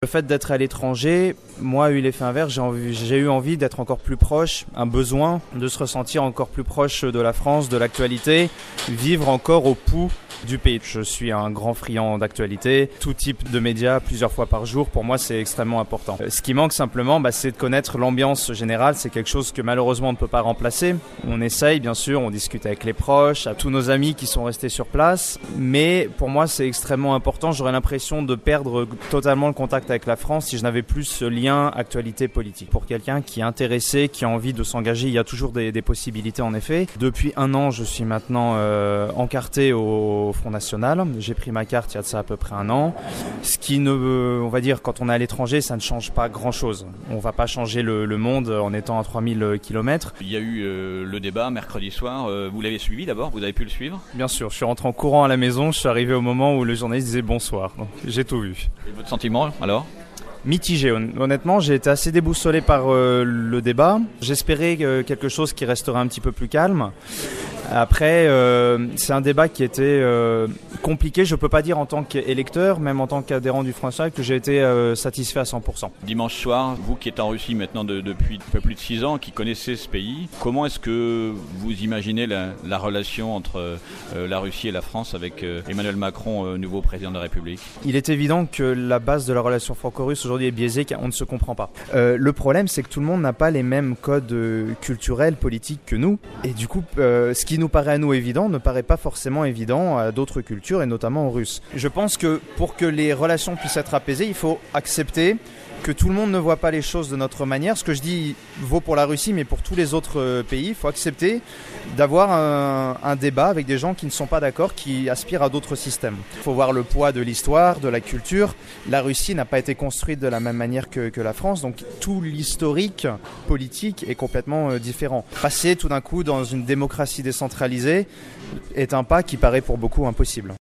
Le fait d'être à l'étranger, moi, a eu l'effet inverse. J'ai eu envie d'être encore plus proche, un besoin de se ressentir encore plus proche de la France, de l'actualité, vivre encore au pouls du pays. Je suis un grand friand d'actualité, tout type de médias, plusieurs fois par jour. Pour moi, c'est extrêmement important. Ce qui manque simplement, c'est de connaître l'ambiance générale. C'est quelque chose que malheureusement on ne peut pas remplacer. On essaye, bien sûr, on discute avec les proches, à tous nos amis qui sont restés sur place. Mais pour moi, c'est extrêmement important. J'aurais l'impression de perdre totalement le contact avec la France si je n'avais plus ce lien actualité politique. Pour quelqu'un qui est intéressé, qui a envie de s'engager, il y a toujours des possibilités en effet. Depuis 1 an, je suis maintenant encarté au Front National. J'ai pris ma carte il y a de ça à peu près 1 an. Ce qui on va dire, quand on est à l'étranger, ça ne change pas grand-chose. On ne va pas changer le monde en étant à 3000 km. Il y a eu le débat mercredi soir. Vous l'avez suivi d'abord? Vous avez pu le suivre? Bien sûr, je suis rentré en courant à la maison. Je suis arrivé au moment où le journaliste disait bonsoir. Donc, j'ai tout vu. Et votre sentiment alors? Mitigé. Honnêtement, j'ai été assez déboussolé par le débat. J'espérais quelque chose qui resterait un petit peu plus calme. Après, c'est un débat qui était compliqué. Je ne peux pas dire en tant qu'électeur, même en tant qu'adhérent du Front National, que j'ai été satisfait à 100%. Dimanche soir, vous qui êtes en Russie maintenant depuis un peu plus de 6 ans, qui connaissez ce pays, comment est-ce que vous imaginez la relation entre la Russie et la France avec Emmanuel Macron, nouveau président de la République? Il est évident que la base de la relation franco-russe aujourd'hui est biaisée, car on ne se comprend pas. Le problème, c'est que tout le monde n'a pas les mêmes codes culturels, politiques que nous. Et du coup, ce qui nous paraît à nous évident ne paraît pas forcément évident à d'autres cultures et notamment aux Russes. Je pense que pour que les relations puissent être apaisées, il faut accepter que tout le monde ne voit pas les choses de notre manière. Ce que je dis vaut pour la Russie, mais pour tous les autres pays. Il faut accepter d'avoir un débat avec des gens qui ne sont pas d'accord, qui aspirent à d'autres systèmes. Il faut voir le poids de l'histoire, de la culture. La Russie n'a pas été construite de la même manière que la France, donc tout l'historique politique est complètement différent. Passer tout d'un coup dans une démocratie décentralisée est un pas qui paraît pour beaucoup impossible.